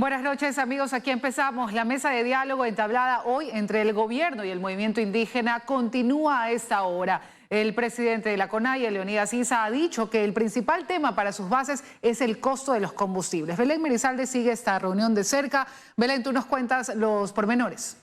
Buenas noches, amigos. Aquí empezamos. La mesa de diálogo entablada hoy entre el gobierno y el movimiento indígena continúa a esta hora. El presidente de la CONAIE, Leonidas Issa, ha dicho que el principal tema para sus bases es el costo de los combustibles. Belén Merizalde sigue esta reunión de cerca. Belén, tú nos cuentas los pormenores.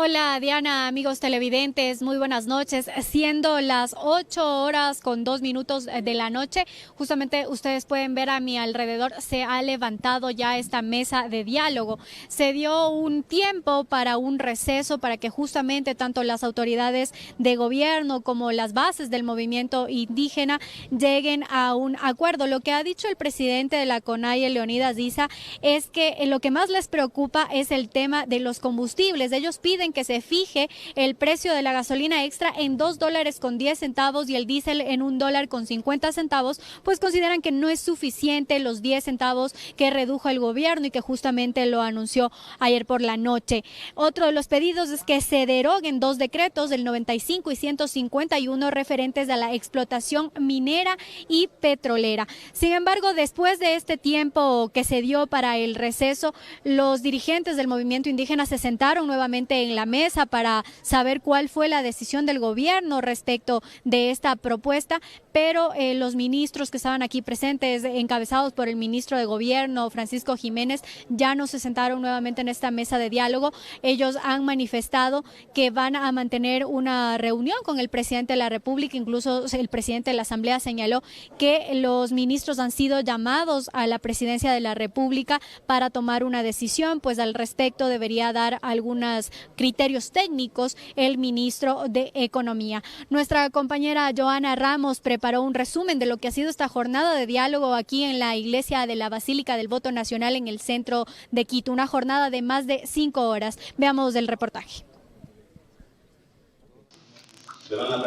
Hola Diana, amigos televidentes, muy buenas noches. Siendo las 8:02 de la noche, justamente ustedes pueden ver a mi alrededor, se ha levantado ya esta mesa de diálogo. Se dio un tiempo para un receso para que justamente tanto las autoridades de gobierno como las bases del movimiento indígena lleguen a un acuerdo. Lo que ha dicho el presidente de la CONAIE, Leonidas Issa, es que lo que más les preocupa es el tema de los combustibles. Ellos piden que se fije el precio de la gasolina extra en $2.10 y el diésel en $1.50, pues consideran que no es suficiente los 10 centavos que redujo el gobierno y que justamente lo anunció ayer por la noche. Otro de los pedidos es que se deroguen 2 decretos, el 95 y 151, referentes a la explotación minera y petrolera. Sin embargo, después de este tiempo que se dio para el receso, los dirigentes del movimiento indígena se sentaron nuevamente en la mesa para saber cuál fue la decisión del gobierno respecto de esta propuesta, pero los ministros que estaban aquí presentes, encabezados por el ministro de Gobierno, Francisco Jiménez, ya no se sentaron nuevamente en esta mesa de diálogo. Ellos han manifestado que van a mantener una reunión con el presidente de la República. Incluso el presidente de la Asamblea señaló que los ministros han sido llamados a la presidencia de la República para tomar una decisión, pues al respecto debería dar algunos criterios técnicos el ministro de Economía. Nuestra compañera Joana Ramos preparó un resumen de lo que ha sido esta jornada de diálogo aquí en la iglesia de la Basílica del Voto Nacional en el centro de Quito, una jornada de más de 5 horas. Veamos el reportaje.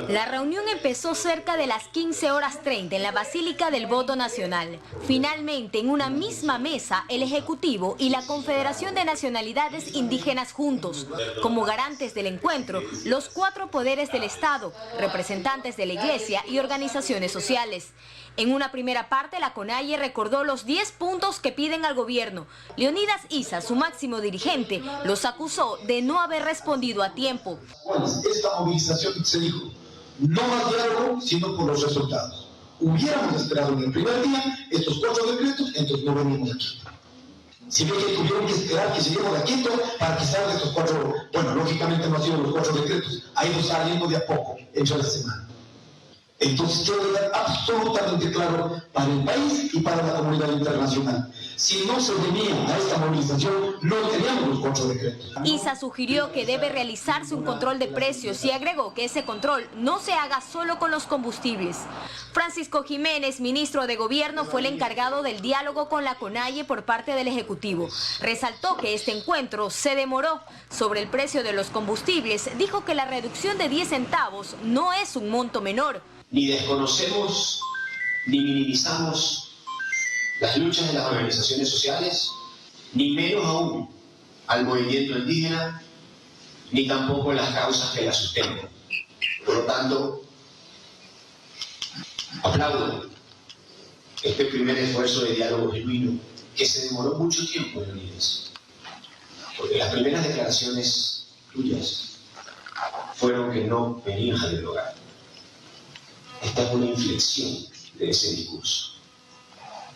La reunión empezó cerca de las 15:30 en la Basílica del Voto Nacional. Finalmente, en una misma mesa, el Ejecutivo y la Confederación de Nacionalidades Indígenas juntos, como garantes del encuentro, los 4 poderes del Estado, representantes de la Iglesia y organizaciones sociales. En una primera parte, la CONAIE recordó los 10 puntos que piden al gobierno. Leonidas Issa, su máximo dirigente, los acusó de no haber respondido a tiempo. Esta movilización se dijo, no más diálogo, sino por los resultados. Hubiéramos esperado en el primer día estos 4 decretos, entonces no venimos aquí. Sino que tuvieron que esperar que lleguemos a Quito para que salgan estos 4, bueno, lógicamente no han sido los 4 decretos, ha ido saliendo de a poco, hecho la semana. Entonces quiero dejar absolutamente claro para el país y para la comunidad internacional. Si no se venía a esta movilización, no teníamos los 4 decretos. Issa sugirió que debe realizarse un control de precios y agregó que ese control no se haga solo con los combustibles. Francisco Jiménez, ministro de Gobierno, fue el encargado del diálogo con la CONAIE por parte del Ejecutivo. Resaltó que este encuentro se demoró. Sobre el precio de los combustibles, dijo que la reducción de 10 centavos no es un monto menor. Ni desconocemos ni minimizamos las luchas de las organizaciones sociales, ni menos aún al movimiento indígena, ni tampoco las causas que las sustentan. Por lo tanto, aplaudo este primer esfuerzo de diálogo genuino, que se demoró mucho tiempo, Leonidas, porque las primeras declaraciones tuyas fueron que no venías a dialogar. Esta es una inflexión de ese discurso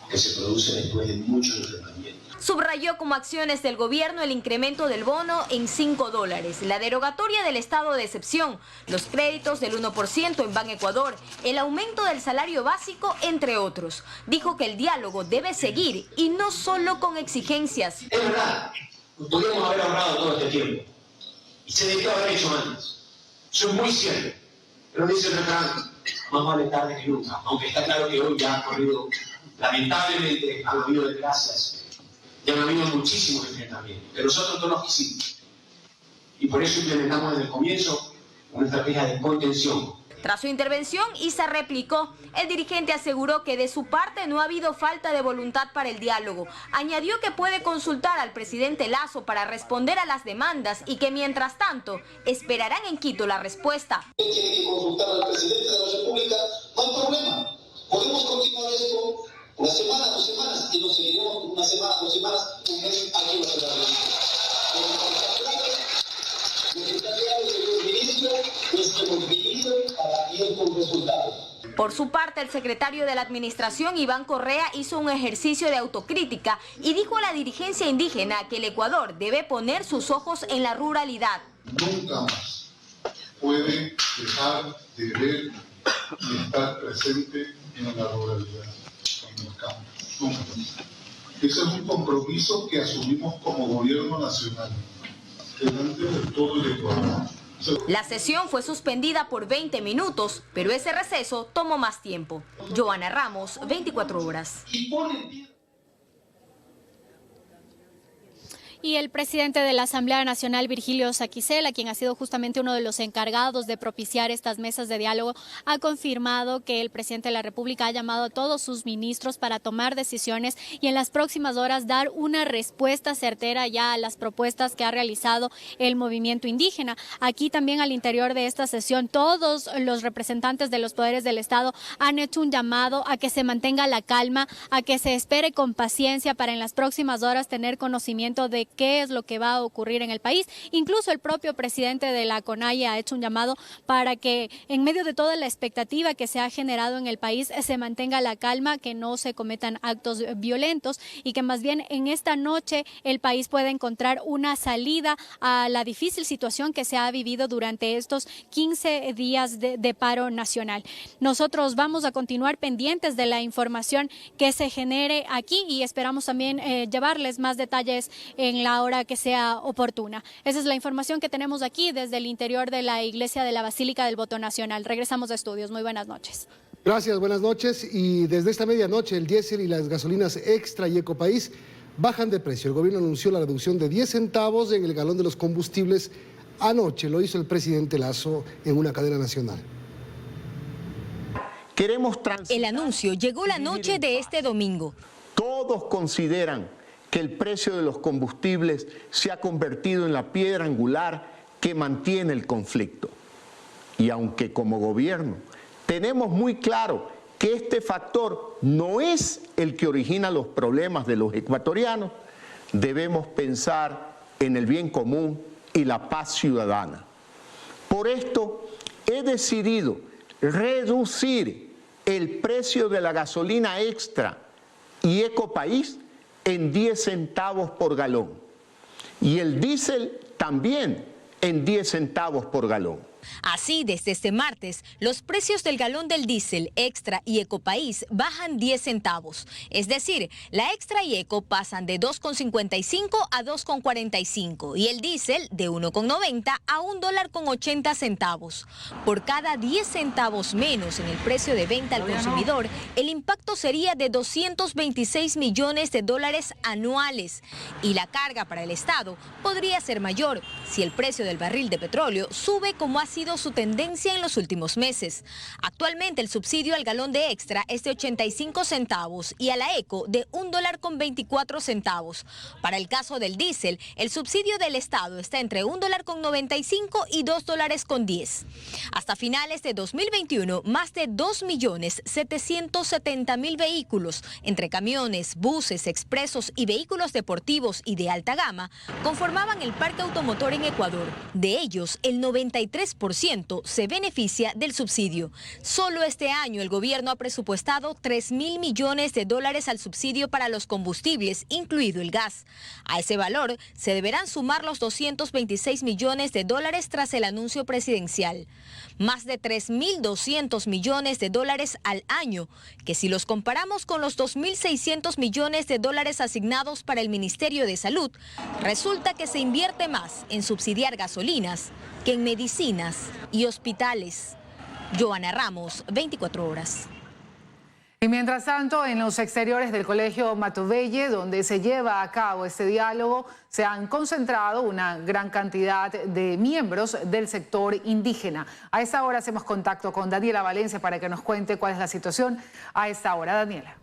que se produce después de muchos enfrentamientos. Subrayó como acciones del gobierno el incremento del bono en $5, la derogatoria del estado de excepción, los créditos del 1% en Ban Ecuador, el aumento del salario básico, entre otros. Dijo que el diálogo debe seguir y no solo con exigencias. Es verdad, podríamos haber ahorrado todo este tiempo y se debió haber hecho antes. Eso es muy cierto. Pero dice el refrán, más vale tarde que nunca, aunque está claro que hoy ya ha corrido, lamentablemente, han habido desgracias, ya han habido muchísimos enfrentamientos, que nosotros no los quisimos. Y por eso implementamos desde el comienzo una estrategia de contención. Tras su intervención, Issa replicó. El dirigente aseguró que de su parte no ha habido falta de voluntad para el diálogo. Añadió que puede consultar al presidente Lasso para responder a las demandas y que mientras tanto esperarán en Quito la respuesta. Tiene que consultar al presidente de la República, no hay problema. Podemos continuar esto Una semana, 2 semanas, y nos seguiremos una semana, 2 semanas, un mes aquí en la ciudad de México. Lo que está claro, señor ministro, es que hemos venido para ir con resultados. Por su parte, el secretario de la Administración, Iván Correa, hizo un ejercicio de autocrítica y dijo a la dirigencia indígena que el Ecuador debe poner sus ojos en la ruralidad. Nunca más puede dejar de ver y estar presente en la ruralidad, en el campo. Nunca. Ese es un compromiso que asumimos como gobierno nacional delante de todo el Ecuador. La sesión fue suspendida por 20 minutos, pero ese receso tomó más tiempo. Joana Ramos, 24 horas. Y el presidente de la Asamblea Nacional, Virgilio Saquicela, quien ha sido justamente uno de los encargados de propiciar estas mesas de diálogo, ha confirmado que el presidente de la República ha llamado a todos sus ministros para tomar decisiones y en las próximas horas dar una respuesta certera ya a las propuestas que ha realizado el movimiento indígena. Aquí también al interior de esta sesión, todos los representantes de los poderes del Estado han hecho un llamado a que se mantenga la calma, a que se espere con paciencia para en las próximas horas tener conocimiento de qué es lo que va a ocurrir en el país. Incluso el propio presidente de la CONAIE ha hecho un llamado para que en medio de toda la expectativa que se ha generado en el país se mantenga la calma, que no se cometan actos violentos y que más bien en esta noche el país pueda encontrar una salida a la difícil situación que se ha vivido durante estos 15 días de paro nacional. Nosotros vamos a continuar pendientes de la información que se genere aquí y esperamos también llevarles más detalles en la hora que sea oportuna. Esa es la información que tenemos aquí desde el interior de la iglesia de la Basílica del Voto Nacional. Regresamos a estudios. Muy buenas noches. Gracias, buenas noches. Y desde esta medianoche el diésel y las gasolinas Extra y Ecopaís bajan de precio. El gobierno anunció la reducción de 10 centavos en el galón de los combustibles anoche. Lo hizo el presidente Lasso en una cadena nacional. El anuncio llegó la noche de este domingo. Todos consideran que el precio de los combustibles se ha convertido en la piedra angular que mantiene el conflicto. Y aunque como gobierno tenemos muy claro que este factor no es el que origina los problemas de los ecuatorianos, debemos pensar en el bien común y la paz ciudadana. Por esto he decidido reducir el precio de la gasolina Extra y Ecopaís en 10 centavos por galón y el diésel también en 10 centavos por galón. Así, desde este martes, los precios del galón del diésel Extra y Ecopaís bajan 10 centavos. Es decir, la Extra y Eco pasan de 2,55 a 2,45 y el diésel de 1,90 a $1.80. Por cada 10 centavos menos en el precio de venta al consumidor, el impacto sería de $226 millones anuales. Y la carga para el Estado podría ser mayor si el precio del barril de petróleo sube como ha sido su tendencia en los últimos meses. Actualmente el subsidio al galón de Extra es de 85 centavos y a la Eco de $1.24. Para el caso del diésel, el subsidio del Estado está entre $1.95 y $2.10. Hasta finales de 2021, más de 2.770.000 vehículos, entre camiones, buses, expresos y vehículos deportivos y de alta gama, conformaban el parque automotor en Ecuador. De ellos, el 93% se beneficia del subsidio. Solo este año el gobierno ha presupuestado $3.000 millones al subsidio para los combustibles, incluido el gas. A ese valor se deberán sumar los $226 millones tras el anuncio presidencial. Más de $3.200 millones al año, que si los comparamos con los $2.600 millones asignados para el Ministerio de Salud, resulta que se invierte más en subsidiar gasolinas que en medicinas y hospitales. Joana Ramos, 24 horas. Y mientras tanto, en los exteriores del Colegio Matobelle, donde se lleva a cabo este diálogo, se han concentrado una gran cantidad de miembros del sector indígena. A esta hora hacemos contacto con Daniela Valencia para que nos cuente cuál es la situación a esta hora. Daniela.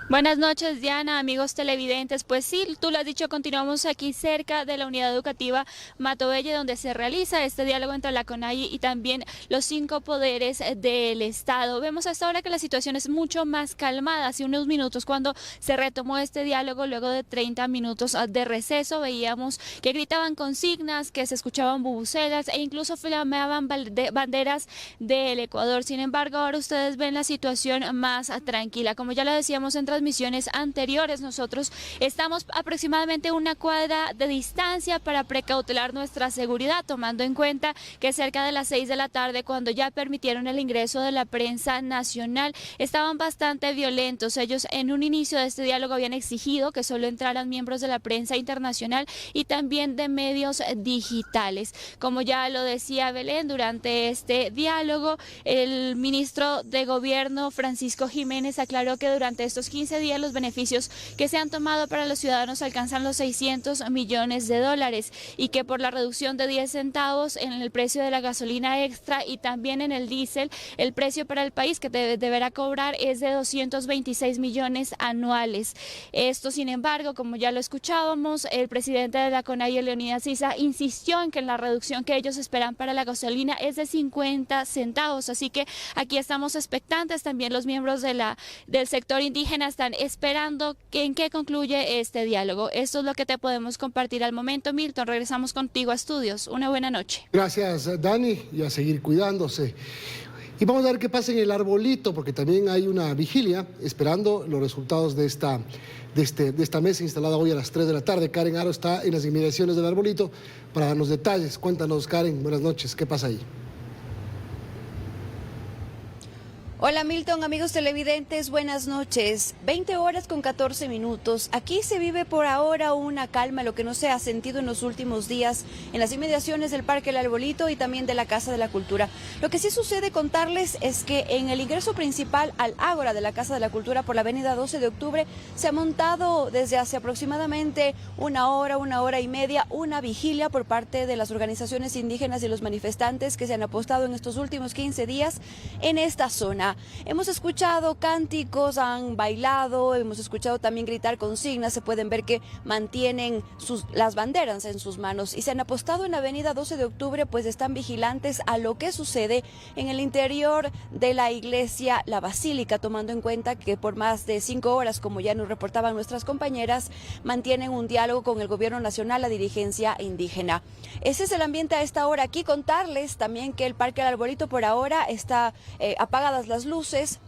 Buenas noches, Diana, amigos televidentes. Pues sí, tú lo has dicho, continuamos aquí cerca de la unidad educativa Matobelle, donde se realiza este diálogo entre la CONAIE y también los 5 poderes del Estado. Vemos hasta ahora que la situación es mucho más calmada. Hace unos minutos, cuando se retomó este diálogo, luego de 30 minutos de receso, veíamos que gritaban consignas, que se escuchaban bubucelas e incluso flameaban banderas del Ecuador. Sin embargo, ahora ustedes ven la situación más tranquila. Como ya lo decíamos en transmisiones anteriores, nosotros estamos aproximadamente una cuadra de distancia para precautelar nuestra seguridad, tomando en cuenta que cerca de las 6 de la tarde, cuando ya permitieron el ingreso de la prensa nacional, estaban bastante violentos. Ellos en un inicio de este diálogo habían exigido que solo entraran miembros de la prensa internacional y también de medios digitales. Como ya lo decía Belén, durante este diálogo, el ministro de Gobierno, Francisco Jiménez, aclaró que durante estos 15 días los beneficios que se han tomado para los ciudadanos alcanzan los 600 millones de dólares y que por la reducción de 10 centavos en el precio de la gasolina extra y también en el diésel, el precio para el país que deberá cobrar es de 226 millones anuales. Esto, sin embargo, como ya lo escuchábamos, el presidente de la CONAIE, Leonidas Issa, insistió en que la reducción que ellos esperan para la gasolina es de 50 centavos. Así que aquí estamos expectantes. También los miembros del sector indígena están esperando en qué concluye este diálogo. Esto es lo que te podemos compartir al momento. Milton, regresamos contigo a estudios. Una buena noche. Gracias, Dani, y a seguir cuidándose. Y vamos a ver qué pasa en el Arbolito, porque también hay una vigilia esperando los resultados de esta mesa instalada hoy a las 3 de la tarde. Karen Aro está en las inmediaciones del Arbolito para darnos detalles. Cuéntanos, Karen, buenas noches, ¿qué pasa ahí? Hola Milton, amigos televidentes, buenas noches. 20 horas con 14 minutos. Aquí se vive por ahora una calma, lo que no se ha sentido en los últimos días en las inmediaciones del Parque El Arbolito y también de la Casa de la Cultura. Lo que sí sucede, contarles, es que en el ingreso principal al Ágora de la Casa de la Cultura por la avenida 12 de octubre se ha montado desde hace aproximadamente una hora y media, una vigilia por parte de las organizaciones indígenas y los manifestantes que se han apostado en estos últimos 15 días en esta zona. Hemos escuchado cánticos, han bailado, hemos escuchado también gritar consignas. Se pueden ver que mantienen las banderas en sus manos y se han apostado en la avenida 12 de octubre, pues están vigilantes a lo que sucede en el interior de la iglesia, la basílica, tomando en cuenta que por más de 5 horas, como ya nos reportaban nuestras compañeras, mantienen un diálogo con el gobierno nacional, la dirigencia indígena. Ese es el ambiente a esta hora aquí. Contarles también que el Parque El Arbolito por ahora está apagadas las luces.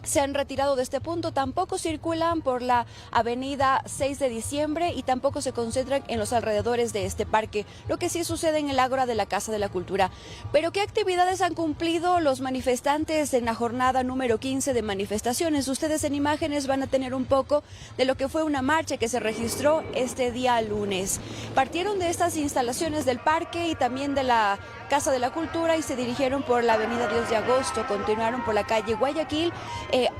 Se han retirado de este punto, tampoco circulan por la avenida 6 de diciembre y tampoco se concentran en los alrededores de este parque, lo que sí sucede en el Ágora de la Casa de la Cultura. Pero ¿qué actividades han cumplido los manifestantes en la jornada número 15 de manifestaciones? Ustedes en imágenes van a tener un poco de lo que fue una marcha que se registró este día lunes. Partieron de estas instalaciones del parque y también de la Casa de la Cultura y se dirigieron por la avenida 10 de agosto, continuaron por la calle Guayaquil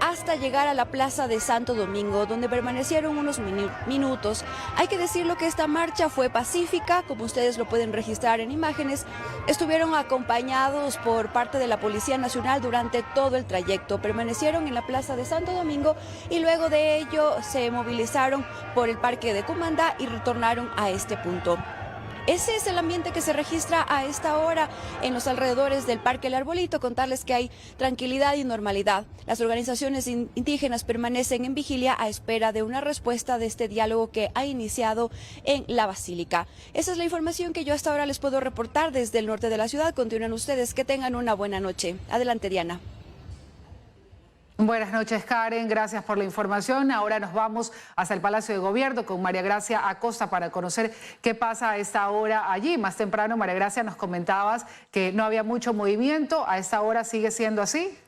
hasta llegar a la plaza de Santo Domingo, donde permanecieron unos minutos. Hay que decirlo que esta marcha fue pacífica, como ustedes lo pueden registrar en imágenes. Estuvieron acompañados por parte de la Policía Nacional durante todo el trayecto. Permanecieron en la plaza de Santo Domingo y luego de ello se movilizaron por el Parque de Cumandá y retornaron a este punto. Ese es el ambiente que se registra a esta hora en los alrededores del Parque El Arbolito. Contarles que hay tranquilidad y normalidad. Las organizaciones indígenas permanecen en vigilia a espera de una respuesta de este diálogo que ha iniciado en la Basílica. Esa es la información que yo hasta ahora les puedo reportar desde el norte de la ciudad. Continúen ustedes, que tengan una buena noche. Adelante, Diana. Buenas noches, Karen, gracias por la información. Ahora nos vamos hasta el Palacio de Gobierno con María Gracia Acosta para conocer qué pasa a esta hora allí. Más temprano, María Gracia, nos comentabas que no había mucho movimiento. ¿A esta hora sigue siendo así?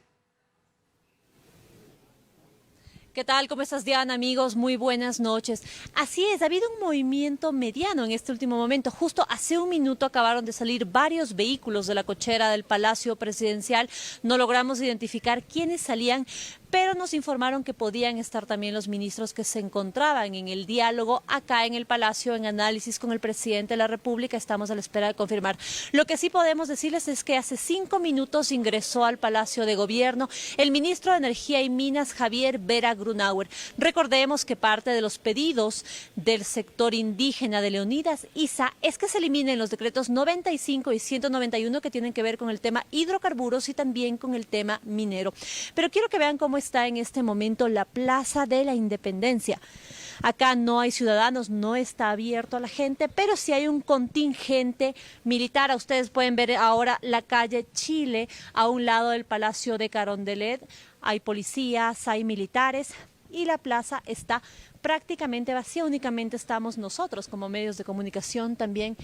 ¿Qué tal? ¿Cómo estás, Diana? Amigos, muy buenas noches. Así es, ha habido un movimiento mediano en este último momento. Justo hace un minuto acabaron de salir varios vehículos de la cochera del Palacio Presidencial. No logramos identificar quiénes salían, pero nos informaron que podían estar también los ministros que se encontraban en el diálogo acá en el Palacio en análisis con el presidente de la República. Estamos a la espera de confirmar. Lo que sí podemos decirles es que hace 5 minutos ingresó al Palacio de Gobierno el ministro de Energía y Minas, Javier Vera Grunauer. Recordemos que parte de los pedidos del sector indígena de Leonidas Issa es que se eliminen los decretos 95 y 191 que tienen que ver con el tema hidrocarburos y también con el tema minero. Pero quiero que vean cómo está en este momento la Plaza de la Independencia. Acá no hay ciudadanos, no está abierto a la gente, pero sí hay un contingente militar. Ustedes pueden ver ahora la calle Chile a un lado del Palacio de Carondelet. Hay policías, hay militares y la plaza está prácticamente vacía. Únicamente estamos nosotros como medios de comunicación también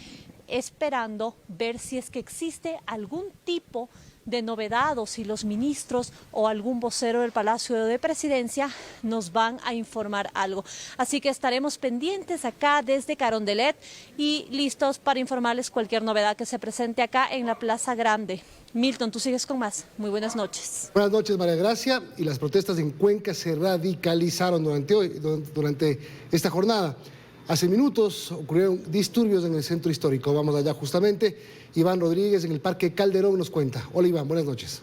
esperando ver si es que existe algún tipo de novedad o si los ministros o algún vocero del Palacio de Presidencia nos van a informar algo. Así que estaremos pendientes acá desde Carondelet y listos para informarles cualquier novedad que se presente acá en la Plaza Grande. Milton, tú sigues con más. Muy buenas noches. Buenas noches, María Gracia. Y las protestas en Cuenca se radicalizaron durante esta jornada. Hace minutos ocurrieron disturbios en el centro histórico. Vamos allá justamente. Iván Rodríguez en el Parque Calderón nos cuenta. Hola Iván, buenas noches.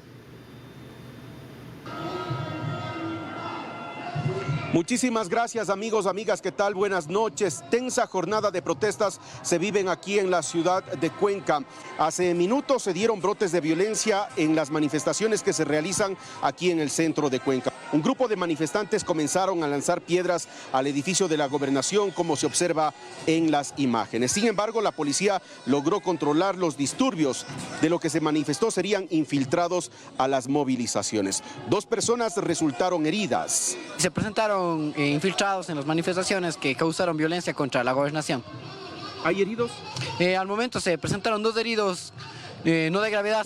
Muchísimas gracias amigos, amigas, ¿qué tal? Buenas noches. Tensa jornada de protestas se viven aquí en la ciudad de Cuenca. Hace minutos se dieron brotes de violencia en las manifestaciones que se realizan aquí en el centro de Cuenca. Un grupo de manifestantes comenzaron a lanzar piedras al edificio de la gobernación, como se observa en las imágenes. Sin embargo, la policía logró controlar los disturbios. De lo que se manifestó serían infiltrados a las movilizaciones. 2 personas resultaron heridas. Se presentaron infiltrados en las manifestaciones que causaron violencia contra la gobernación. ¿Hay heridos? Al momento se presentaron 2 heridos, no de gravedad,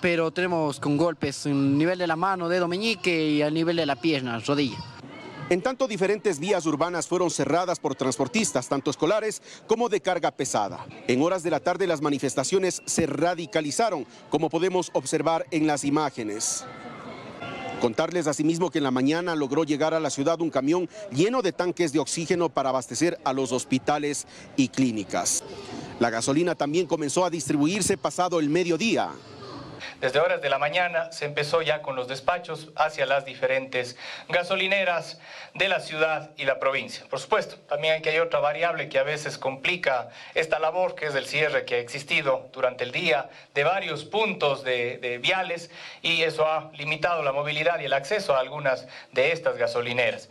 pero tenemos con golpes en el nivel de la mano, dedo meñique y al nivel de la pierna, rodilla. En tanto, diferentes vías urbanas fueron cerradas por transportistas, tanto escolares como de carga pesada. En horas de la tarde las manifestaciones se radicalizaron, como podemos observar en las imágenes. Contarles asimismo que en la mañana logró llegar a la ciudad un camión lleno de tanques de oxígeno para abastecer a los hospitales y clínicas. La gasolina también comenzó a distribuirse pasado el mediodía. Desde horas de la mañana se empezó ya con los despachos hacia las diferentes gasolineras de la ciudad y la provincia. Por supuesto, también hay otra variable que a veces complica esta labor, que es el cierre que ha existido durante el día de varios puntos de viales, y eso ha limitado la movilidad y el acceso a algunas de estas gasolineras.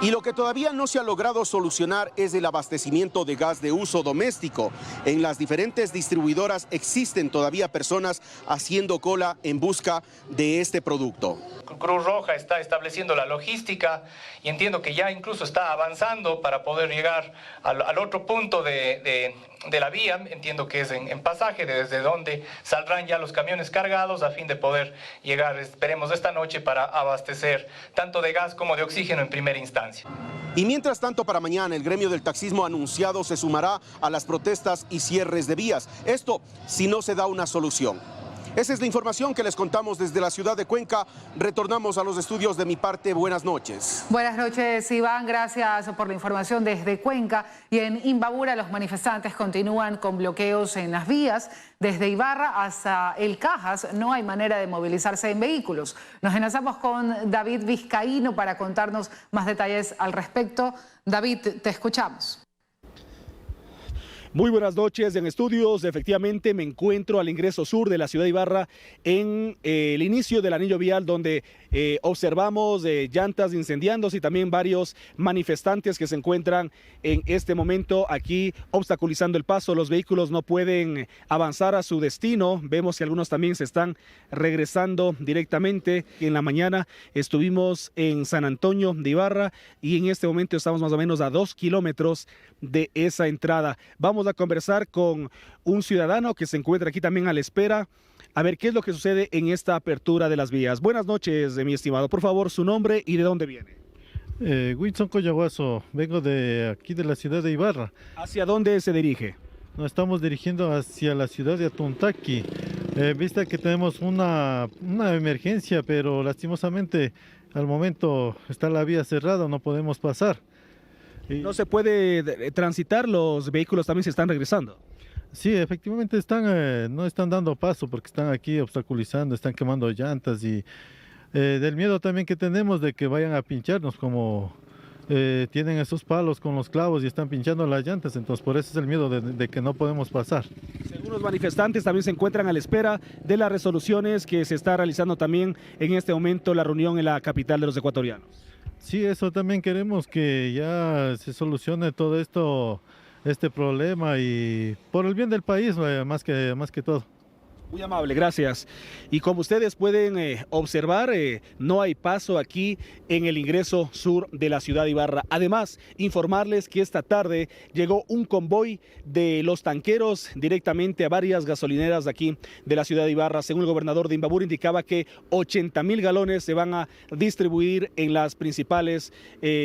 Y lo que todavía no se ha logrado solucionar es el abastecimiento de gas de uso doméstico. En las diferentes distribuidoras existen todavía personas haciendo cola en busca de este producto. Cruz Roja está estableciendo la logística y entiendo que ya incluso está avanzando para poder llegar al otro punto de la vía. Entiendo que es en Pasaje, desde donde saldrán ya los camiones cargados a fin de poder llegar, esperemos, esta noche para abastecer tanto de gas como de oxígeno en primera instancia. Y mientras tanto, para mañana el gremio del taxismo anunciado se sumará a las protestas y cierres de vías. Esto si no se da una solución. Esa es la información que les contamos desde la ciudad de Cuenca. Retornamos a los estudios de mi parte. Buenas noches. Buenas noches, Iván. Gracias por la información desde Cuenca. Y en Imbabura los manifestantes continúan con bloqueos en las vías. Desde Ibarra hasta El Cajas no hay manera de movilizarse en vehículos. Nos enlazamos con David Vizcaíno para contarnos más detalles al respecto. David, te escuchamos. Muy buenas noches en estudios. Efectivamente me encuentro al ingreso sur de la ciudad de Ibarra en el inicio del anillo vial, donde observamos llantas incendiándose y también varios manifestantes que se encuentran en este momento aquí obstaculizando el paso. Los vehículos no pueden avanzar a su destino. Vemos que algunos también se están regresando directamente. En la mañana estuvimos en San Antonio de Ibarra y en este momento estamos más o menos a 2 kilómetros de esa entrada. Vamos a conversar con un ciudadano que se encuentra aquí también a la espera, a ver qué es lo que sucede en esta apertura de las vías. Buenas noches, mi estimado. Por favor, su nombre y de dónde viene. Wilson Coyahuaso, vengo de aquí de la ciudad de Ibarra. ¿Hacia dónde se dirige? Nos estamos dirigiendo hacia la ciudad de Atuntaqui. Vista que tenemos una emergencia, pero lastimosamente al momento está la vía cerrada, no podemos pasar. No se puede transitar, los vehículos también se están regresando. Sí, efectivamente no están dando paso porque están aquí obstaculizando, están quemando llantas y del miedo también que tenemos de que vayan a pincharnos como tienen esos palos con los clavos y están pinchando las llantas, entonces por eso es el miedo de que no podemos pasar. Según los manifestantes también se encuentran a la espera de las resoluciones que se está realizando también en este momento la reunión en la capital de los ecuatorianos. Sí, eso también queremos que ya se solucione todo esto, este problema y por el bien del país más que todo. Muy amable, gracias. Y como ustedes pueden observar, no hay paso aquí en el ingreso sur de la ciudad de Ibarra. Además, informarles que esta tarde llegó un convoy de los tanqueros directamente a varias gasolineras de aquí de la ciudad de Ibarra. Según el gobernador de Imbabura, indicaba que 80.000 galones se van a distribuir en las principales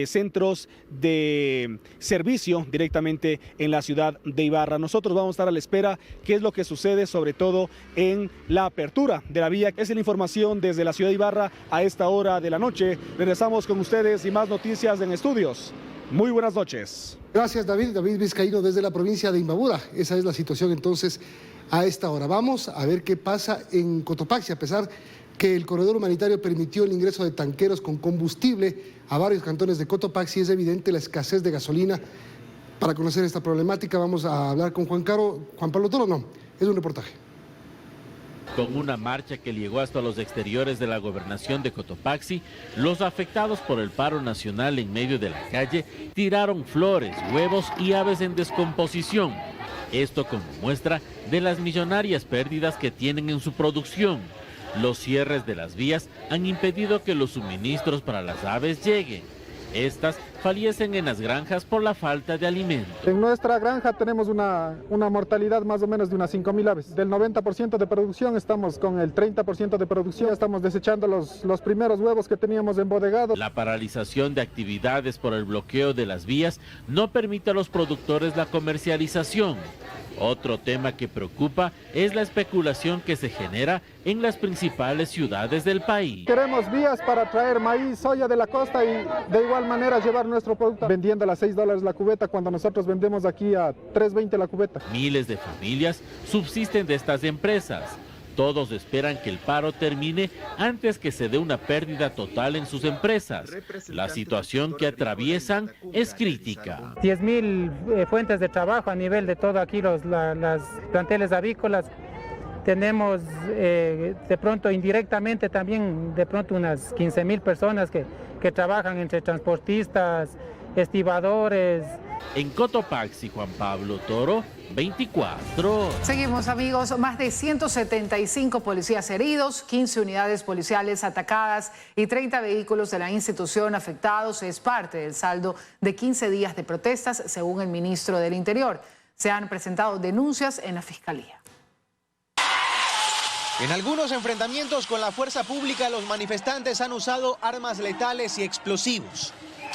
centros de servicio directamente en la ciudad de Ibarra. Nosotros vamos a estar a la espera qué es lo que sucede, sobre todo en la apertura de la vía. Esa es la información desde la ciudad de Ibarra a esta hora de la noche. Regresamos con ustedes y más noticias en estudios. Muy buenas noches. Gracias, David Vizcaíno desde la provincia de Imbabura. Esa es la situación entonces a esta hora. Vamos a ver qué pasa en Cotopaxi, a pesar que el corredor humanitario permitió el ingreso de tanqueros con combustible a varios cantones de Cotopaxi. Es evidente la escasez de gasolina. Para conocer esta problemática vamos a hablar con Juan Pablo Toro. No, es un reportaje. Con una marcha que llegó hasta los exteriores de la gobernación de Cotopaxi, los afectados por el paro nacional en medio de la calle tiraron flores, huevos y aves en descomposición. Esto como muestra de las millonarias pérdidas que tienen en su producción. Los cierres de las vías han impedido que los suministros para las aves lleguen. Estas fallecen en las granjas por la falta de alimento. En nuestra granja tenemos una mortalidad más o menos de unas 5.000 aves. Del 90% de producción estamos con el 30% de producción. Estamos desechando los primeros huevos que teníamos embodegados. La paralización de actividades por el bloqueo de las vías no permite a los productores la comercialización. Otro tema que preocupa es la especulación que se genera en las principales ciudades del país. Queremos vías para traer maíz, soya de la costa y de igual manera llevar nuestro producto vendiendo a $6 la cubeta cuando nosotros vendemos aquí a $3.20 la cubeta. Miles de familias subsisten de estas empresas. Todos esperan que el paro termine antes que se dé una pérdida total en sus empresas. La situación que atraviesan es crítica. 10.000 fuentes de trabajo a nivel de todo aquí las planteles avícolas. Tenemos de pronto indirectamente también de pronto unas 15.000 personas que trabajan entre transportistas, estibadores. En Cotopaxi, Juan Pablo Toro, 24. Seguimos, amigos. Más de 175 policías heridos, 15 unidades policiales atacadas y 30 vehículos de la institución afectados. Es parte del saldo de 15 días de protestas, según el ministro del Interior. Se han presentado denuncias en la Fiscalía. En algunos enfrentamientos con la fuerza pública, los manifestantes han usado armas letales y explosivos,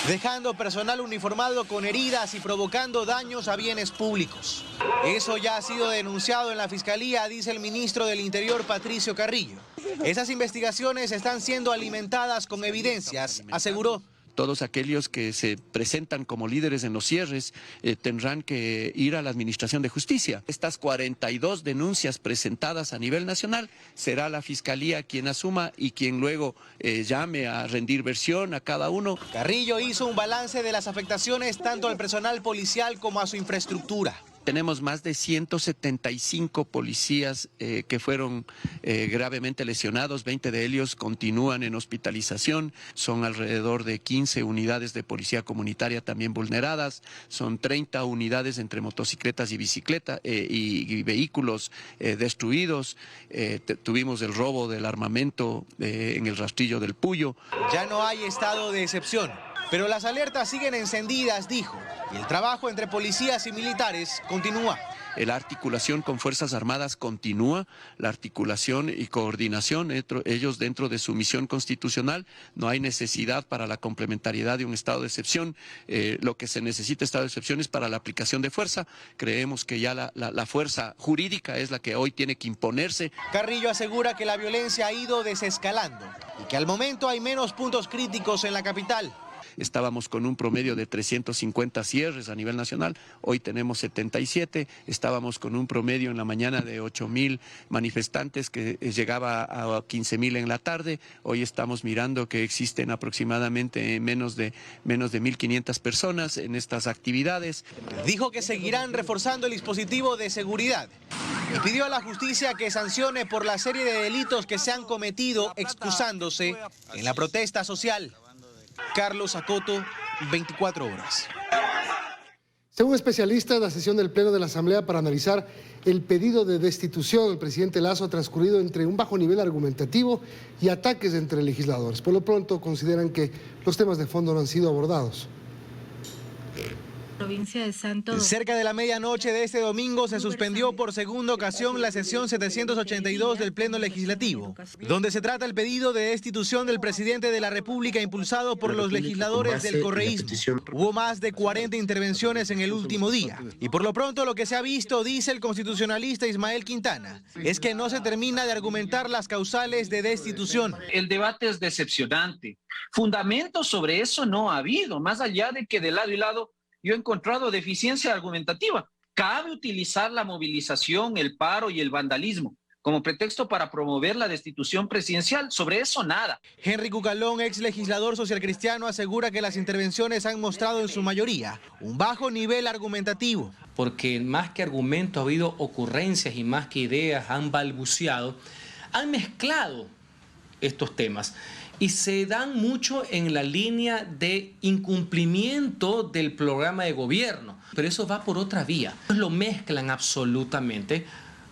dejando personal uniformado con heridas y provocando daños a bienes públicos. Eso ya ha sido denunciado en la Fiscalía, dice el ministro del Interior, Patricio Carrillo. Esas investigaciones están siendo alimentadas con evidencias, aseguró. Todos aquellos que se presentan como líderes en los cierres tendrán que ir a la Administración de Justicia. Estas 42 denuncias presentadas a nivel nacional, será la Fiscalía quien asuma y quien luego llame a rendir versión a cada uno. Carrillo hizo un balance de las afectaciones tanto al personal policial como a su infraestructura. Tenemos más de 175 policías que fueron gravemente lesionados, 20 de ellos continúan en hospitalización, son alrededor de 15 unidades de policía comunitaria también vulneradas, son 30 unidades entre motocicletas y bicicletas y vehículos destruidos, tuvimos el robo del armamento en el rastrillo del Puyo. Ya no hay estado de excepción. Pero las alertas siguen encendidas, dijo, y el trabajo entre policías y militares continúa. La articulación con Fuerzas Armadas continúa, la articulación y coordinación, ellos dentro de su misión constitucional, no hay necesidad para la complementariedad de un estado de excepción. Lo que se necesita estado de excepción es para la aplicación de fuerza. Creemos que ya la fuerza jurídica es la que hoy tiene que imponerse. Carrillo asegura que la violencia ha ido desescalando y que al momento hay menos puntos críticos en la capital. Estábamos con un promedio de 350 cierres a nivel nacional, hoy tenemos 77, estábamos con un promedio en la mañana de 8.000 manifestantes que llegaba a 15.000 en la tarde, hoy estamos mirando que existen aproximadamente menos de 1.500 personas en estas actividades. Dijo que seguirán reforzando el dispositivo de seguridad y pidió a la justicia que sancione por la serie de delitos que se han cometido excusándose en la protesta social. Carlos Acoto, 24 horas. Según especialistas, la sesión del Pleno de la Asamblea para analizar el pedido de destitución del presidente Lasso ha transcurrido entre un bajo nivel argumentativo y ataques entre legisladores. Por lo pronto, consideran que los temas de fondo no han sido abordados. Provincia de Santo. Cerca de la medianoche de este domingo se suspendió por segunda ocasión la sesión 782 del Pleno Legislativo, donde se trata el pedido de destitución del presidente de la República impulsado por los legisladores del correísmo. Hubo más de 40 intervenciones en el último día y por lo pronto lo que se ha visto, dice el constitucionalista Ismael Quintana, es que no se termina de argumentar las causales de destitución. El debate es decepcionante. Fundamentos sobre eso no ha habido, más allá de que de lado y lado yo he encontrado deficiencia argumentativa. Cabe utilizar la movilización, el paro y el vandalismo como pretexto para promover la destitución presidencial. Sobre eso nada. Henry Cucalón, ex legislador socialcristiano, asegura que las intervenciones han mostrado en su mayoría un bajo nivel argumentativo. Porque más que argumentos ha habido ocurrencias y más que ideas han balbuceado, han mezclado estos temas. Y se dan mucho en la línea de incumplimiento del programa de gobierno. Pero eso va por otra vía. Lo mezclan absolutamente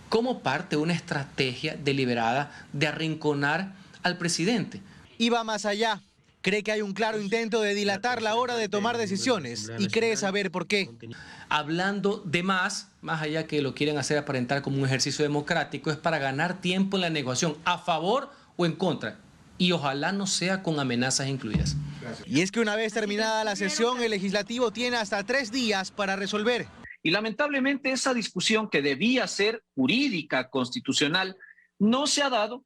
como parte de una estrategia deliberada de arrinconar al presidente. Y va más allá. Cree que hay un claro intento de dilatar la hora de tomar decisiones y cree saber por qué. Hablando de más allá que lo quieren hacer aparentar como un ejercicio democrático, es para ganar tiempo en la negociación, a favor o en contra. Y ojalá no sea con amenazas incluidas. Y es que una vez terminada la sesión, el legislativo tiene hasta 3 días para resolver. Y lamentablemente esa discusión que debía ser jurídica, constitucional, no se ha dado.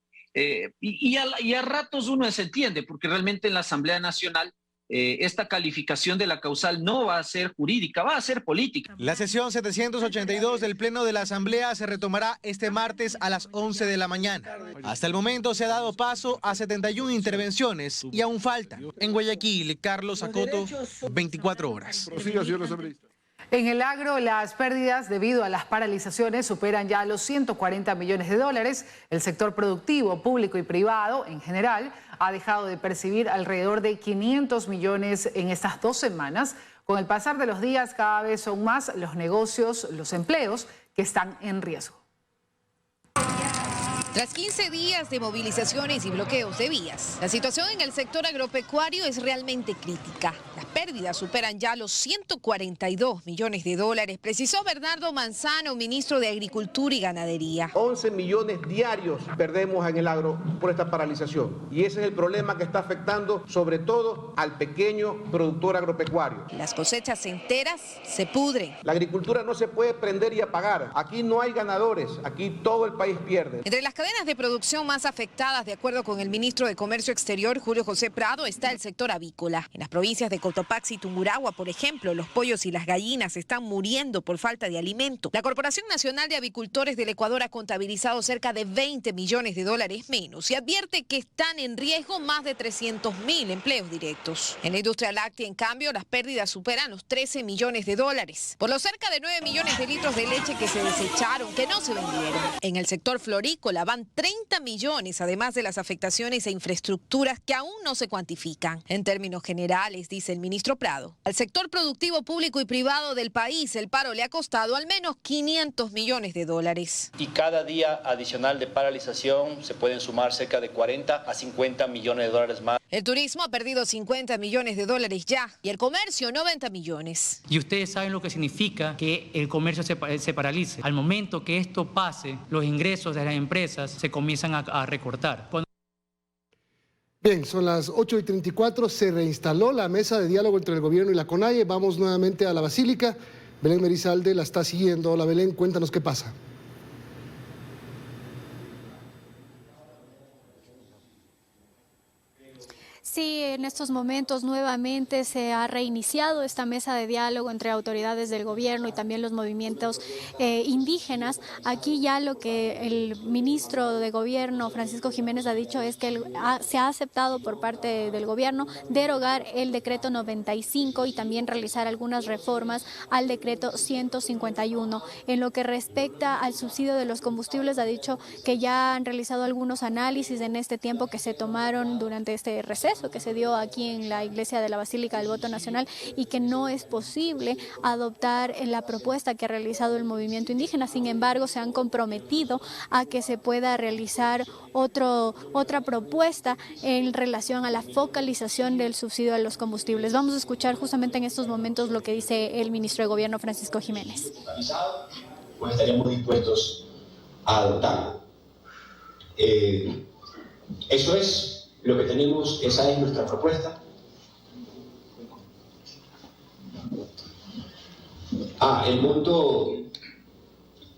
Y a ratos uno se entiende, porque realmente en la Asamblea Nacional esta calificación de la causal no va a ser jurídica, va a ser política. La sesión 782 del Pleno de la Asamblea se retomará este martes a las 11 de la mañana. Hasta el momento se ha dado paso a 71 intervenciones y aún falta. En Guayaquil, Carlos Acoto, 24 horas. En el agro, las pérdidas debido a las paralizaciones superan ya los 140 millones de dólares. El sector productivo, público y privado, en general, ha dejado de percibir alrededor de 500 millones en estas 2 semanas. Con el pasar de los días, cada vez son más los negocios, los empleos que están en riesgo. Tras 15 días de movilizaciones y bloqueos de vías, la situación en el sector agropecuario es realmente crítica. Las pérdidas superan ya los 142 millones de dólares, precisó Bernardo Manzano, ministro de Agricultura y Ganadería. 11 millones diarios perdemos en el agro por esta paralización. Y ese es el problema que está afectando sobre todo al pequeño productor agropecuario. Las cosechas enteras se pudren. La agricultura no se puede prender y apagar. Aquí no hay ganadores, aquí todo el país pierde. Entre las cadenas de producción más afectadas, de acuerdo con el ministro de Comercio Exterior, Julio José Prado, está el sector avícola. En las provincias de Cotopaxi y Tungurahua, por ejemplo, los pollos y las gallinas están muriendo por falta de alimento. La Corporación Nacional de Avicultores del Ecuador ha contabilizado cerca de 20 millones de dólares menos y advierte que están en riesgo más de 300.000 empleos directos. En la industria láctea, en cambio, las pérdidas superan los 13 millones de dólares por los cerca de 9 millones de litros de leche que se desecharon, que no se vendieron. En el sector florícola, van 30 millones, además de las afectaciones a infraestructuras que aún no se cuantifican. En términos generales, dice el ministro Prado, al sector productivo público y privado del país el paro le ha costado al menos 500 millones de dólares. Y cada día adicional de paralización se pueden sumar cerca de 40 a 50 millones de dólares más. El turismo ha perdido 50 millones de dólares ya y el comercio 90 millones. Y ustedes saben lo que significa que el comercio se paralice. Al momento que esto pase, los ingresos de las empresas se comienzan a recortar. Bien, son las 8:34, se reinstaló la mesa de diálogo entre el gobierno y la CONAIE. Vamos nuevamente a la Basílica. Belén Merizalde la está siguiendo. Hola Belén, cuéntanos qué pasa. Sí, en estos momentos nuevamente se ha reiniciado esta mesa de diálogo entre autoridades del gobierno y también los movimientos indígenas. Aquí ya lo que el ministro de Gobierno, Francisco Jiménez, ha dicho es que se ha aceptado por parte del gobierno derogar el decreto 95 y también realizar algunas reformas al decreto 151. En lo que respecta al subsidio de los combustibles, ha dicho que ya han realizado algunos análisis en este tiempo que se tomaron durante este receso que se dio aquí en la iglesia de la Basílica del Voto Nacional y que no es posible adoptar la propuesta que ha realizado el movimiento indígena. Sin embargo, se han comprometido a que se pueda realizar otra propuesta en relación a la focalización del subsidio a los combustibles. Vamos a escuchar justamente en estos momentos lo que dice el ministro de Gobierno, Francisco Jiménez. Pues estaríamos dispuestos a adoptarlo. Eso es lo que tenemos, esa es nuestra propuesta. El monto,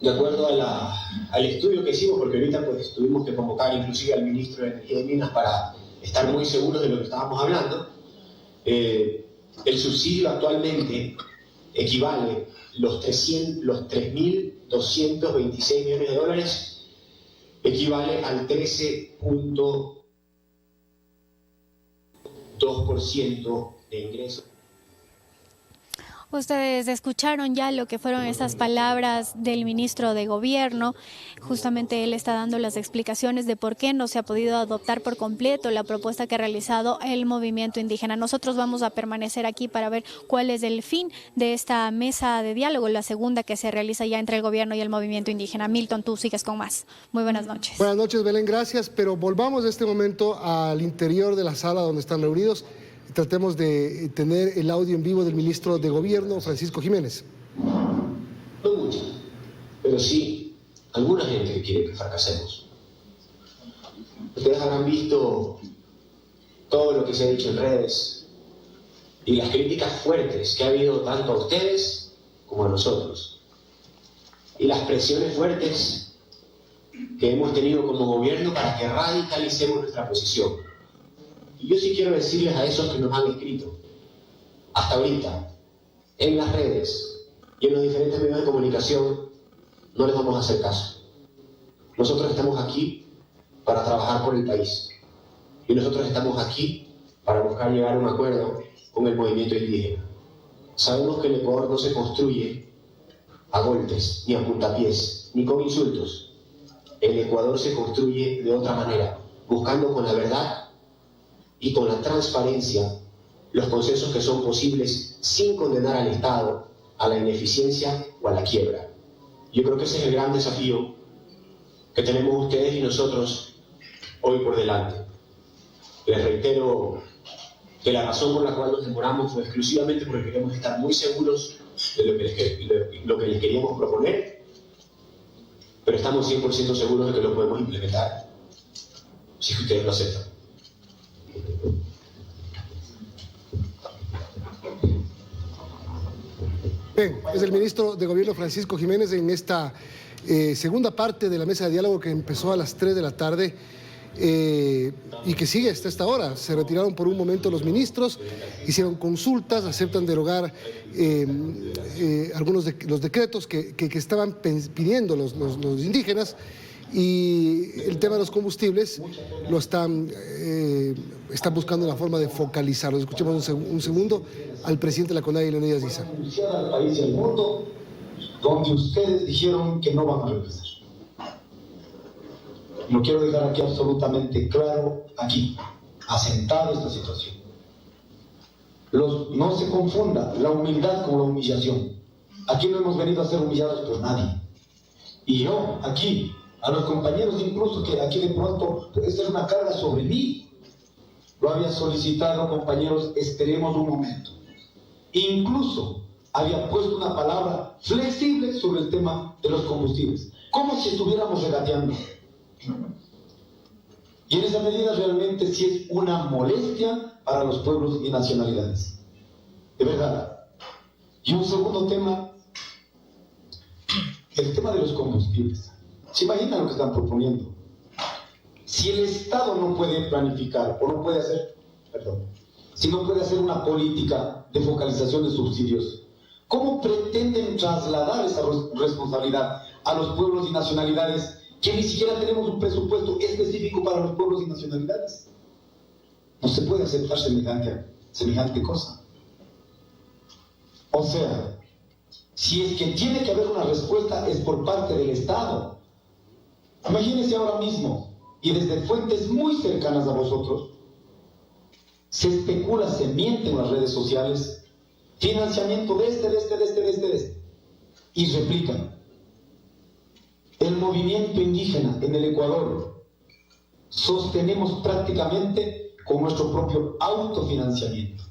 de acuerdo al estudio que hicimos, porque ahorita pues tuvimos que convocar inclusive al ministro de Energía y Minas para estar muy seguros de lo que estábamos hablando. El subsidio actualmente equivale los 3.226 millones de dólares, equivale al 13.2% de ingresos. Ustedes escucharon ya lo que fueron esas palabras del ministro de Gobierno. Justamente él está dando las explicaciones de por qué no se ha podido adoptar por completo la propuesta que ha realizado el movimiento indígena. Nosotros vamos a permanecer aquí para ver cuál es el fin de esta mesa de diálogo, la segunda que se realiza ya entre el gobierno y el movimiento indígena. Milton, tú sigues con más. Muy buenas noches. Buenas noches, Belén, gracias. Pero volvamos en este momento al interior de la sala donde están reunidos. Tratemos de tener el audio en vivo del ministro de Gobierno, Francisco Jiménez. No mucha, pero sí alguna gente que quiere que fracasemos. Ustedes habrán visto todo lo que se ha dicho en redes y las críticas fuertes que ha habido tanto a ustedes como a nosotros. Y las presiones fuertes que hemos tenido como gobierno para que radicalicemos nuestra posición. Y yo sí quiero decirles a esos que nos han escrito, hasta ahorita, en las redes y en los diferentes medios de comunicación, no les vamos a hacer caso. Nosotros estamos aquí para trabajar por el país. Y nosotros estamos aquí para buscar llegar a un acuerdo con el movimiento indígena. Sabemos que el Ecuador no se construye a golpes, ni a puntapiés, ni con insultos. El Ecuador se construye de otra manera, buscando con la verdad y con la transparencia los consensos que son posibles sin condenar al Estado a la ineficiencia o a la quiebra. Yo creo que ese es el gran desafío que tenemos ustedes y nosotros hoy por delante. Les reitero que la razón por la cual nos demoramos fue exclusivamente porque queremos estar muy seguros de lo que les queríamos proponer, pero estamos 100% seguros de que lo podemos implementar si ustedes lo aceptan. Bien, es el ministro de Gobierno Francisco Jiménez en esta segunda parte de la mesa de diálogo que empezó a las 3 de la tarde y que sigue hasta esta hora. Se retiraron por un momento los ministros, hicieron consultas, aceptan derogar algunos de los decretos que estaban pidiendo los indígenas. Y el tema de los combustibles lo están buscando la forma de focalizarlo. Escuchemos un segundo al presidente de la CONAIE, Leonidas Issa. Al país y al mundo, donde ustedes dijeron que no van a regresar. Lo quiero dejar aquí absolutamente claro, aquí, asentado esta situación. No se confunda la humildad con la humillación. Aquí no hemos venido a ser humillados por nadie. Y yo, aquí, a los compañeros incluso que aquí de pronto puede ser una carga sobre mí, lo había solicitado, compañeros, esperemos un momento. Incluso había puesto una palabra flexible sobre el tema de los combustibles, como si estuviéramos regateando. Y en esa medida realmente sí es una molestia para los pueblos y nacionalidades. De verdad. Y un segundo tema, el tema de los combustibles. ¿Se imaginan lo que están proponiendo? Si el Estado no puede planificar o no puede hacer, si no puede hacer una política de focalización de subsidios, ¿cómo pretenden trasladar esa responsabilidad a los pueblos y nacionalidades que ni siquiera tenemos un presupuesto específico para los pueblos y nacionalidades? No se puede aceptar semejante cosa. O sea, si es que tiene que haber una respuesta es por parte del Estado. Imagínense ahora mismo, y desde fuentes muy cercanas a vosotros, se especula, se miente en las redes sociales, financiamiento de este, y replican. El movimiento indígena en el Ecuador sostenemos prácticamente con nuestro propio autofinanciamiento,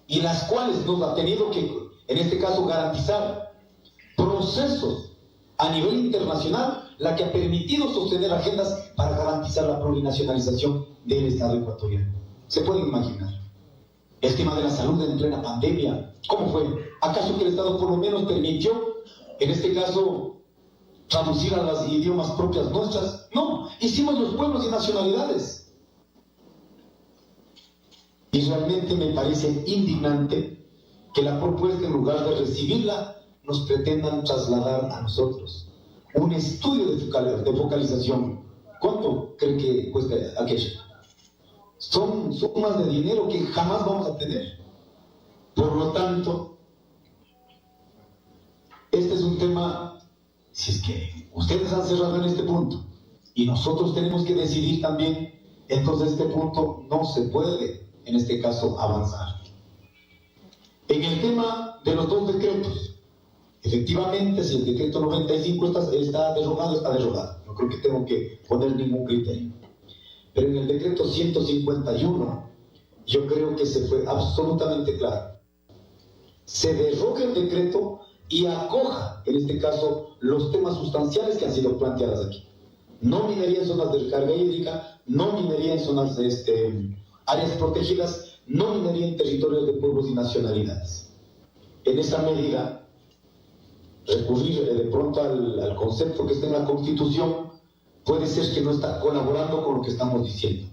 y las cuales nos ha tenido que, en este caso, garantizar procesos a nivel internacional, la que ha permitido sostener agendas para garantizar la plurinacionalización del Estado ecuatoriano. ¿Se pueden imaginar? El tema de la salud en plena pandemia, ¿cómo fue? ¿Acaso que el Estado por lo menos permitió, en este caso, traducir a los idiomas propias nuestras? No, hicimos los pueblos y nacionalidades. Y realmente me parece indignante que la propuesta, en lugar de recibirla, nos pretendan trasladar a nosotros un estudio de focalización. ¿Cuánto creen que cuesta aquello? Son sumas de dinero que jamás vamos a tener. Por lo tanto, este es un tema, si es que ustedes han cerrado en este punto y nosotros tenemos que decidir también, entonces este punto no se puede, en este caso, avanzar. En el tema de los dos decretos, efectivamente, si el decreto 95 está derogado, está derogado. No creo que tengo que poner ningún criterio. Pero en el decreto 151, yo creo que se fue absolutamente claro. Se derroga el decreto y acoja, en este caso, los temas sustanciales que han sido planteados aquí. No minería en zonas de recarga hídrica, no minería en zonas de áreas protegidas, no minería en territorios de pueblos y nacionalidades. En esa medida, recurrir de pronto al concepto que está en la Constitución puede ser que no está colaborando con lo que estamos diciendo.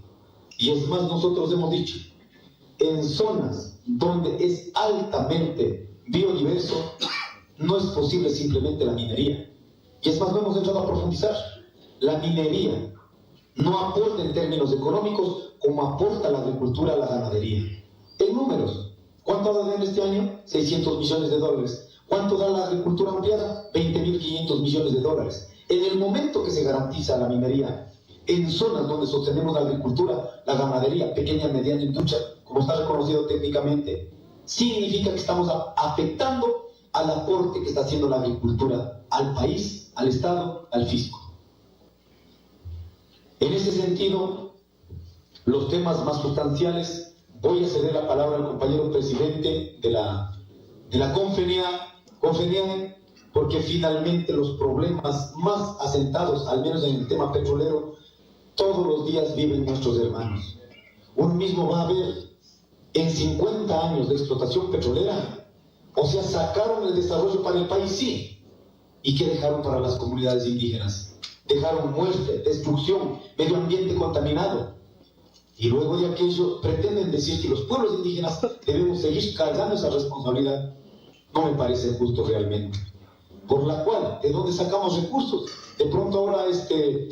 Y es más, nosotros hemos dicho, en zonas donde es altamente biodiverso, no es posible simplemente la minería. Y es más, no hemos entrado a profundizar. La minería no aporta en términos económicos como aporta la agricultura, la ganadería. En números, ¿cuánto ha dado en este año? 600 millones de dólares. ¿Cuánto da la agricultura ampliada? 20.500 millones de dólares. En el momento que se garantiza la minería en zonas donde sostenemos la agricultura, la ganadería, pequeña y mediana industria, como está reconocido técnicamente, significa que estamos afectando al aporte que está haciendo la agricultura al país, al Estado, al fisco. En ese sentido, los temas más sustanciales, voy a ceder la palabra al compañero presidente de la CONFENIA, porque finalmente los problemas más asentados, al menos en el tema petrolero, todos los días viven nuestros hermanos. Uno mismo va a ver, en 50 años de explotación petrolera, o sea, sacaron el desarrollo para el país, sí, ¿y qué dejaron para las comunidades indígenas? Dejaron muerte, destrucción, medio ambiente contaminado. Y luego de aquello pretenden decir que los pueblos indígenas debemos seguir cargando esa responsabilidad. No me parece justo realmente. Por la cual, ¿de dónde sacamos recursos? De pronto ahora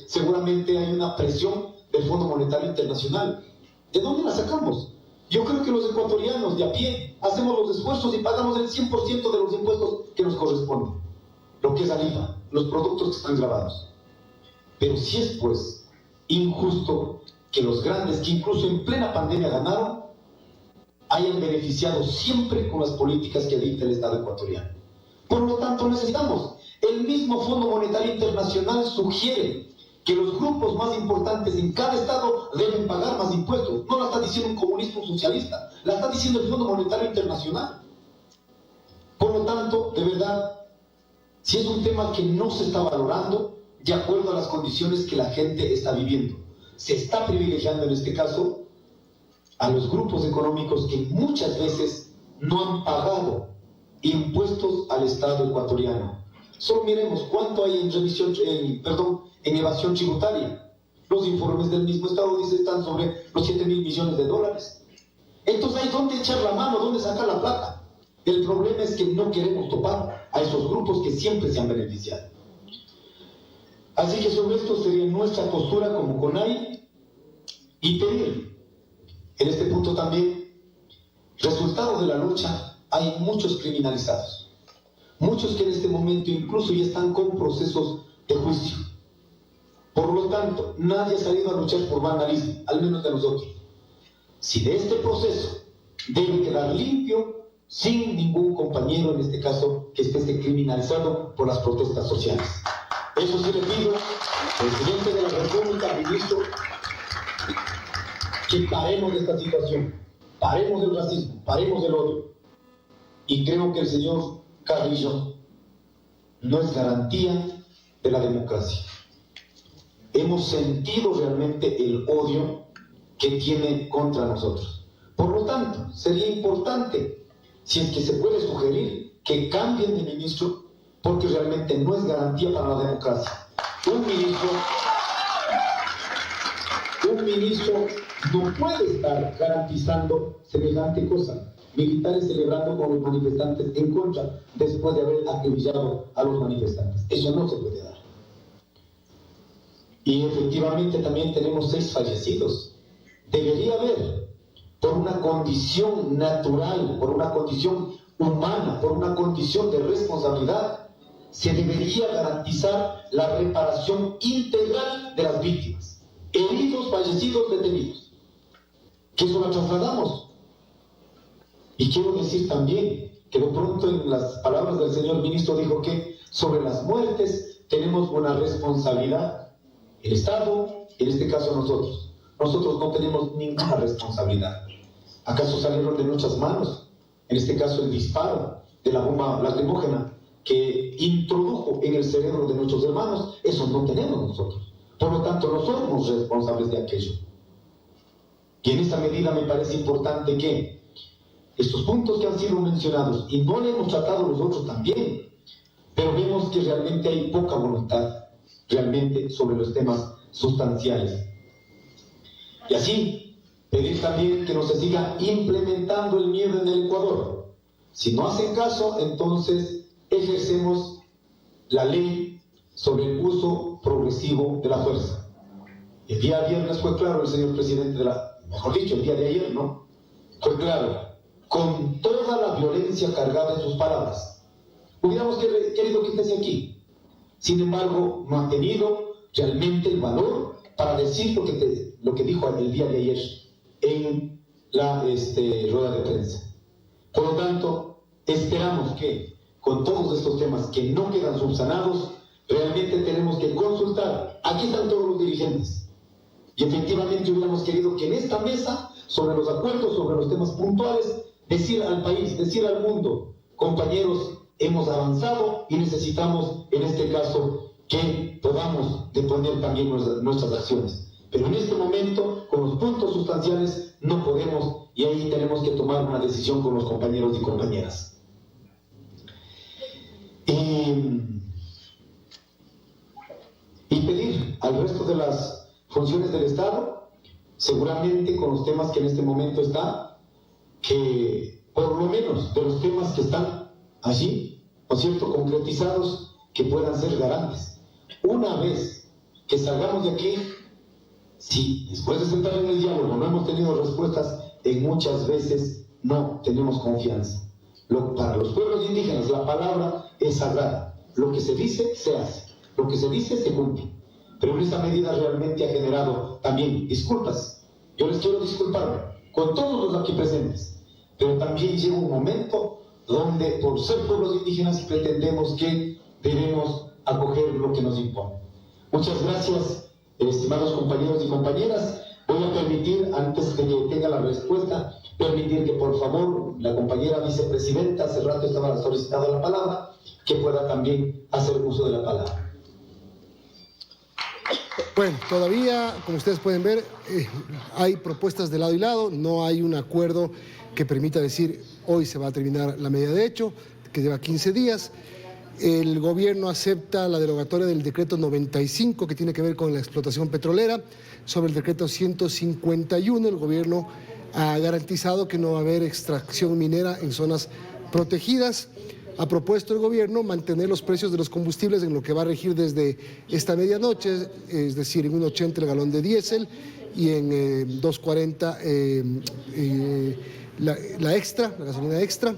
seguramente hay una presión del Fondo Monetario Internacional. ¿De dónde la sacamos? Yo creo que los ecuatorianos de a pie hacemos los esfuerzos y pagamos el 100% de los impuestos que nos corresponden. Lo que es el IVA, los productos que están grabados. Pero si es pues injusto que los grandes, que incluso en plena pandemia ganaron, hayan beneficiado siempre con las políticas que dicta el Estado ecuatoriano. Por lo tanto, necesitamos. El mismo Fondo Monetario Internacional sugiere que los grupos más importantes en cada estado deben pagar más impuestos. No la está diciendo un comunista o un socialista, la está diciendo el Fondo Monetario Internacional. Por lo tanto, de verdad, si es un tema que no se está valorando de acuerdo a las condiciones que la gente está viviendo, se está privilegiando en este caso a los grupos económicos que muchas veces no han pagado impuestos al Estado ecuatoriano. Solo miremos cuánto hay en evasión tributaria. Los informes del mismo Estado dicen que están sobre los 7.000 millones de dólares. Entonces, ¿hay dónde echar la mano? ¿Dónde sacar la plata? El problema es que no queremos topar a esos grupos que siempre se han beneficiado. Así que sobre esto sería nuestra postura como CONAIE y pedir, en este punto también, resultado de la lucha, hay muchos criminalizados. Muchos que en este momento incluso ya están con procesos de juicio. Por lo tanto, nadie ha salido a luchar por vandalismo, al menos de nosotros. Si de este proceso debe quedar limpio, sin ningún compañero, en este caso, que esté criminalizado por las protestas sociales. Eso sí le pido, presidente de la República, ministro, que paremos de esta situación, paremos del racismo, paremos del odio. Y creo que el señor Carrillo no es garantía de la democracia. Hemos sentido realmente el odio que tiene contra nosotros. Por lo tanto, sería importante, si es que se puede sugerir, que cambien de ministro, porque realmente no es garantía para la democracia. Un ministro no puede estar garantizando semejante cosa. Militares celebrando con los manifestantes en contra después de haber acribillado a los manifestantes. Eso no se puede dar. Y efectivamente también tenemos 6 fallecidos. Debería haber, por una condición natural, por una condición humana, por una condición de responsabilidad, se debería garantizar la reparación integral de las víctimas, heridos, fallecidos, detenidos, que eso lo trasladamos. Y quiero decir también que de pronto en las palabras del señor ministro dijo que sobre las muertes tenemos una responsabilidad, el Estado, en este caso nosotros. Nosotros no tenemos ninguna responsabilidad. ¿Acaso salieron de nuestras manos? En este caso el disparo de la bomba lacrimógena que introdujo en el cerebro de nuestros hermanos, eso no tenemos nosotros. Por lo tanto, no somos responsables de aquello. Y en esta medida me parece importante que estos puntos que han sido mencionados, y no le hemos tratado nosotros también, pero vemos que realmente hay poca voluntad, realmente, sobre los temas sustanciales. Y así, pedir también que no se siga implementando el miedo en el Ecuador. Si no hacen caso, entonces ejercemos la ley sobre el uso progresivo de la fuerza. El día viernes fue claro el señor presidente mejor dicho, el día de ayer, ¿no? Fue claro, con toda la violencia cargada en sus palabras. Hubiéramos querido que estés aquí. Sin embargo, no ha tenido realmente el valor para decir lo que dijo el día de ayer en la rueda de prensa. Por lo tanto, esperamos que con todos estos temas que no quedan subsanados, realmente tenemos que consultar. Aquí están todos los dirigentes. Y efectivamente hubiéramos querido que en esta mesa, sobre los acuerdos, sobre los temas puntuales, decir al país, decir al mundo, compañeros, hemos avanzado y necesitamos, en este caso, que podamos deponer también nuestras acciones. Pero en este momento, con los puntos sustanciales, no podemos, y ahí tenemos que tomar una decisión con los compañeros y compañeras. Y pedir al resto de las funciones del Estado, seguramente con los temas que en este momento están, que por lo menos de los temas que están allí, ¿no es cierto?, concretizados, que puedan ser garantes. Una vez que salgamos de aquí, si después de sentar en el diálogo no hemos tenido respuestas, en muchas veces no tenemos confianza. Para los pueblos indígenas la palabra es sagrada. Lo que se dice, se hace. Lo que se dice, se cumple. pero esta medida realmente ha generado también disculpas. Yo les quiero disculparme con todos los aquí presentes, pero también llega un momento donde por ser pueblos indígenas pretendemos que debemos acoger lo que nos impone. Muchas gracias, estimados compañeros y compañeras. Voy a permitir, antes de que tenga la respuesta, permitir que por favor la compañera vicepresidenta, hace rato estaba solicitando la palabra, que pueda también hacer uso de la palabra. Bueno, todavía, como ustedes pueden ver, hay propuestas de lado y lado, no hay un acuerdo que permita decir hoy se va a terminar la medida de hecho, que lleva 15 días. El gobierno acepta la derogatoria del decreto 95 que tiene que ver con la explotación petrolera. Sobre el decreto 151, el gobierno ha garantizado que no va a haber extracción minera en zonas protegidas. Ha propuesto el gobierno mantener los precios de los combustibles en lo que va a regir desde esta medianoche, es decir, en 1.80 el galón de diésel y en 2.40 la extra, la gasolina extra.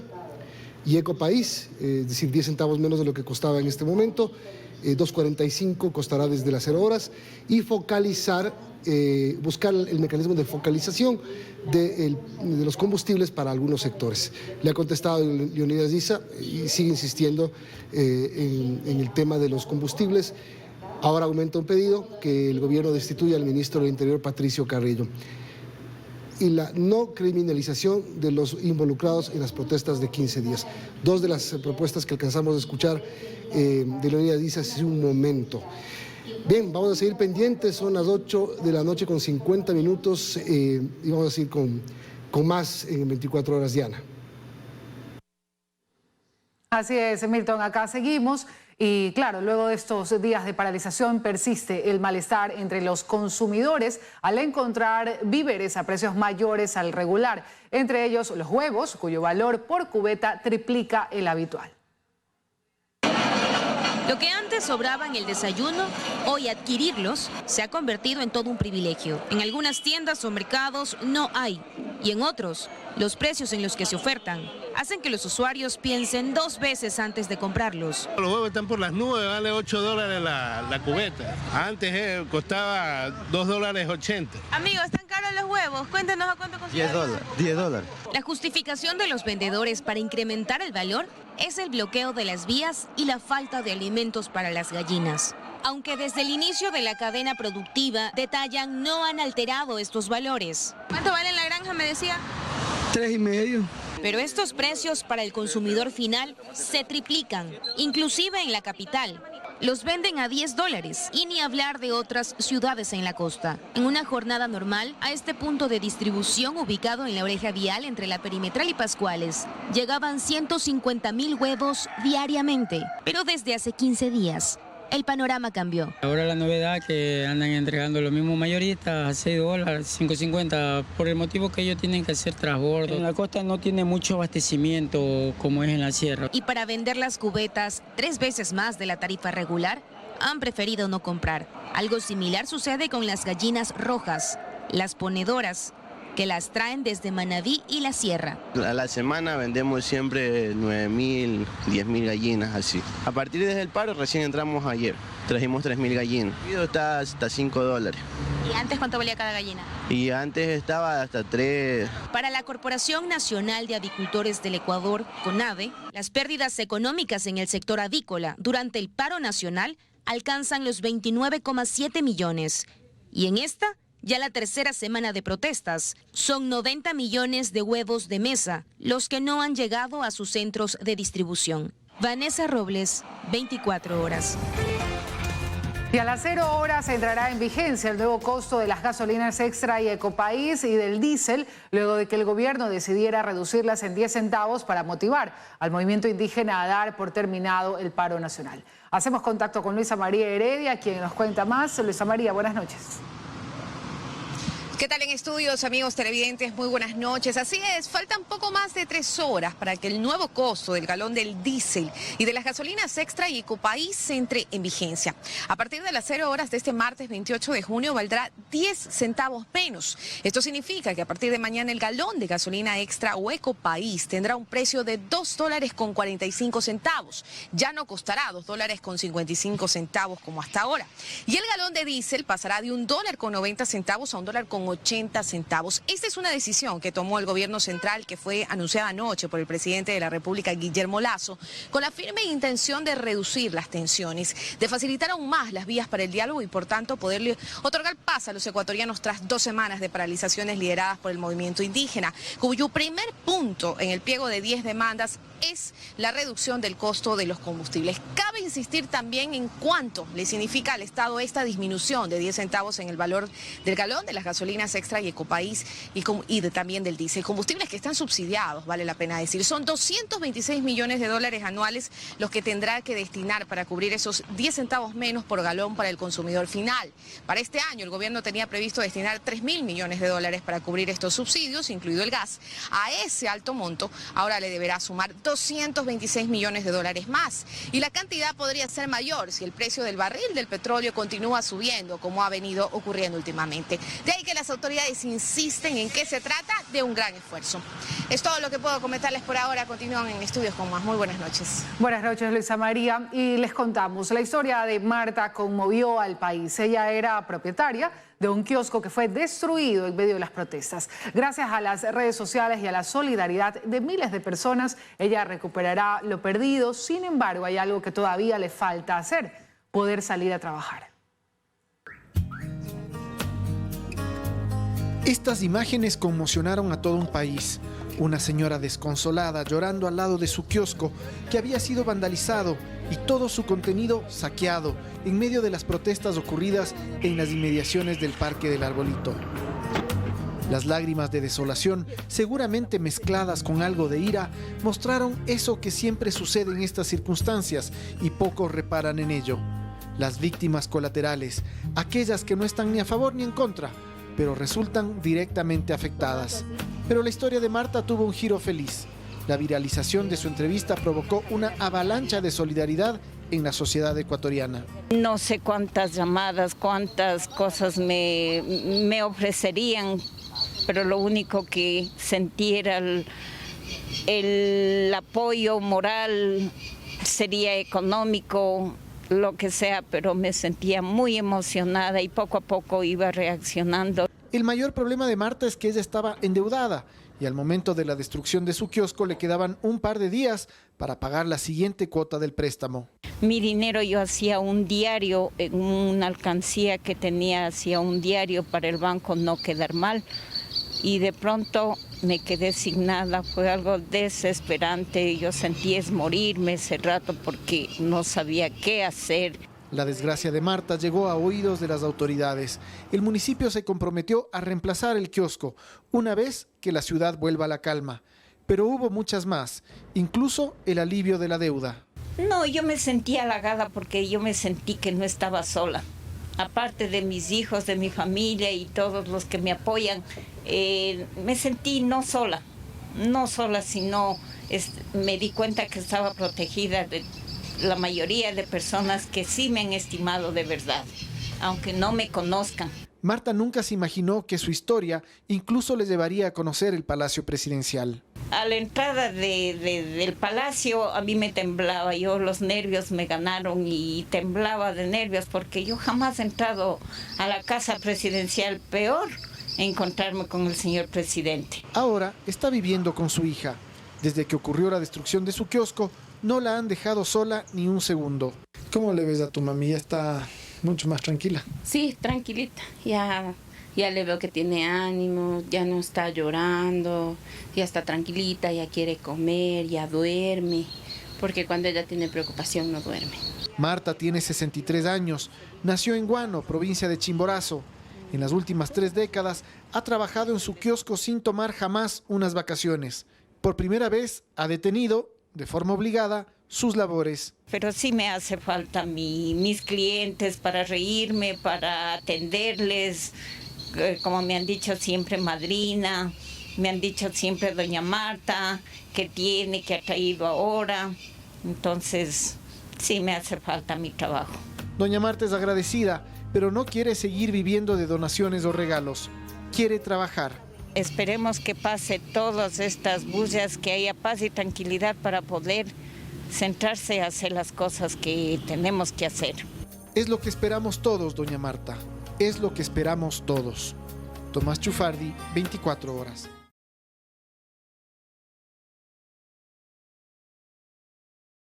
Y Ecopaís, es decir, 10 centavos menos de lo que costaba en este momento, 2.45 costará desde las 0 horas, y focalizar, buscar el mecanismo de focalización de los combustibles para algunos sectores. Le ha contestado Leonidas Issa y sigue insistiendo en el tema de los combustibles. Ahora aumenta un pedido que el gobierno destituya al ministro del Interior, Patricio Carrillo, y la no criminalización de los involucrados en las protestas de 15 días. Dos de las propuestas que alcanzamos a escuchar de Leonidas Issa hace un momento. Bien, vamos a seguir pendientes, son las 8 de la noche con 50 minutos y vamos a seguir con más en 24 horas, Diana. Así es, Milton, acá seguimos. Y claro, luego de estos días de paralización persiste el malestar entre los consumidores al encontrar víveres a precios mayores al regular, entre ellos los huevos, cuyo valor por cubeta triplica el habitual. Lo que antes sobraba en el desayuno, hoy adquirirlos se ha convertido en todo un privilegio. En algunas tiendas o mercados no hay, y en otros, los precios en los que se ofertan hacen que los usuarios piensen 2 veces antes de comprarlos. Los huevos están por las nubes, vale $8 la cubeta. Antes costaba $2.80. Amigos, ¿están caros los huevos? Cuéntenos a cuánto costaron. $10. La justificación de los vendedores para incrementar el valor es el bloqueo de las vías y la falta de alimentos para las gallinas. Aunque desde el inicio de la cadena productiva, detallan, no han alterado estos valores. ¿Cuánto vale en la granja, me decía? $3.50. Pero estos precios para el consumidor final se triplican, inclusive en la capital. Los venden a $10 y ni hablar de otras ciudades en la costa. En una jornada normal, a este punto de distribución ubicado en la oreja vial entre la Perimetral y Pascuales, llegaban 150.000 huevos diariamente. Pero desde hace 15 días, el panorama cambió. Ahora la novedad que andan entregando los mismos mayoristas a $6, $5.50, por el motivo que ellos tienen que hacer transbordo. En la costa no tiene mucho abastecimiento como es en la sierra. Y para vender las cubetas 3 veces más de la tarifa regular, han preferido no comprar. Algo similar sucede con las gallinas rojas, las ponedoras, que las traen desde Manabí y la sierra. A la semana vendemos siempre 9.000, 10.000 gallinas así. A partir del paro recién entramos ayer, trajimos 3.000 gallinas. El está hasta $5. ¿Y antes cuánto valía cada gallina? Y antes estaba hasta 3. Para la Corporación Nacional de Avicultores del Ecuador, CONAVE, las pérdidas económicas en el sector avícola durante el paro nacional alcanzan los 29,7 millones. Y en esta, ya la tercera semana de protestas, son 90 millones de huevos de mesa los que no han llegado a sus centros de distribución. Vanessa Robles, 24 horas. Y a las 0 horas entrará en vigencia el nuevo costo de las gasolinas Extra y Ecopaís y del diésel, luego de que el gobierno decidiera reducirlas en 10 centavos para motivar al movimiento indígena a dar por terminado el paro nacional. Hacemos contacto con Luisa María Heredia, quien nos cuenta más. Luisa María, buenas noches. ¿Qué tal en estudios, amigos televidentes? Muy buenas noches. Así es, faltan poco más de 3 horas para que el nuevo costo del galón del diésel y de las gasolinas Extra y Ecopaís entre en vigencia. A partir de las 0 horas de este martes 28 de junio valdrá 10 centavos menos. Esto significa que a partir de mañana el galón de gasolina Extra o Ecopaís tendrá un precio de $2.45. Ya no costará $2.55 como hasta ahora. Y el galón de diésel pasará de $1.90 a $1.80. Esta es una decisión que tomó el gobierno central, que fue anunciada anoche por el presidente de la República, Guillermo Lasso, con la firme intención de reducir las tensiones, de facilitar aún más las vías para el diálogo y por tanto poderle otorgar paz a los ecuatorianos tras 2 semanas de paralizaciones lideradas por el movimiento indígena, cuyo primer punto en el pliego de 10 demandas es la reducción del costo de los combustibles. Cabe insistir también en cuánto le significa al Estado esta disminución de 10 centavos en el valor del galón de las gasolinas Extra y Ecopaís y también del diésel. Combustibles que están subsidiados, vale la pena decir. Son $226 millones anuales los que tendrá que destinar para cubrir esos 10 centavos menos por galón para el consumidor final. Para este año el gobierno tenía previsto destinar $3.000 millones para cubrir estos subsidios, incluido el gas. A ese alto monto ahora le deberá sumar $226 millones más. Y la cantidad podría ser mayor si el precio del barril del petróleo continúa subiendo, como ha venido ocurriendo últimamente. De ahí que las autoridades insisten en que se trata de un gran esfuerzo. Es todo lo que puedo comentarles por ahora. Continúan en estudios con más. Muy buenas noches. Buenas noches, Luisa María. Y les contamos, la historia de Marta conmovió al país. Ella era propietaria de un kiosco que fue destruido en medio de las protestas. Gracias a las redes sociales y a la solidaridad de miles de personas, ella recuperará lo perdido. Sin embargo, hay algo que todavía le falta hacer: poder salir a trabajar. Estas imágenes conmocionaron a todo un país. Una señora desconsolada llorando al lado de su kiosco que había sido vandalizado y todo su contenido saqueado en medio de las protestas ocurridas en las inmediaciones del Parque del Arbolito. Las lágrimas de desolación, seguramente mezcladas con algo de ira, mostraron eso que siempre sucede en estas circunstancias y pocos reparan en ello. Las víctimas colaterales, aquellas que no están ni a favor ni en contra, pero resultan directamente afectadas. Pero la historia de Marta tuvo un giro feliz. La viralización de su entrevista provocó una avalancha de solidaridad en la sociedad ecuatoriana. No sé cuántas llamadas, cuántas cosas me ofrecerían, pero lo único que sentí era el apoyo moral, sería económico, lo que sea, pero me sentía muy emocionada y poco a poco iba reaccionando. El mayor problema de Marta es que ella estaba endeudada y al momento de la destrucción de su kiosco le quedaban un par de días para pagar la siguiente cuota del préstamo. Mi dinero yo hacía un diario, en una alcancía que tenía, hacía un diario para el banco no quedar mal. Y de pronto me quedé sin nada, fue algo desesperante. Yo sentí morirme ese rato porque no sabía qué hacer. La desgracia de Marta llegó a oídos de las autoridades. El municipio se comprometió a reemplazar el kiosco una vez que la ciudad vuelva a la calma. Pero hubo muchas más, incluso el alivio de la deuda. No, yo me sentí halagada porque yo me sentí que no estaba sola. Aparte de mis hijos, de mi familia y todos los que me apoyan, me sentí no sola, sino me di cuenta que estaba protegida de la mayoría de personas que sí me han estimado de verdad, aunque no me conozcan. Marta nunca se imaginó que su historia incluso le llevaría a conocer el Palacio Presidencial. A la entrada del palacio a mí me temblaba, los nervios me ganaron y temblaba de nervios porque yo jamás he entrado a la casa presidencial, peor encontrarme con el señor presidente. Ahora está viviendo con su hija. Desde que ocurrió la destrucción de su kiosco, no la han dejado sola ni un segundo. ¿Cómo le ves a tu mami? ¿Ya está mucho más tranquila? Sí, tranquilita. Ya le veo que tiene ánimo, ya no está llorando, ya está tranquilita, ya quiere comer, ya duerme, porque cuando ella tiene preocupación no duerme. Marta tiene 63 años, nació en Guano, provincia de Chimborazo. En las últimas 3 décadas ha trabajado en su kiosco sin tomar jamás unas vacaciones. Por primera vez ha detenido, de forma obligada, sus labores. Pero sí me hace falta mis clientes para reírme, para atenderles. como me han dicho siempre madrina, me han dicho siempre doña Marta, que ha traído ahora. Entonces, sí me hace falta mi trabajo. Doña Marta es agradecida, pero no quiere seguir viviendo de donaciones o regalos. Quiere trabajar. Esperemos que pase todas estas bullas, que haya paz y tranquilidad para poder centrarse a hacer las cosas que tenemos que hacer. Es lo que esperamos todos, doña Marta. Es lo que esperamos todos. Tomás Chufardi, 24 horas.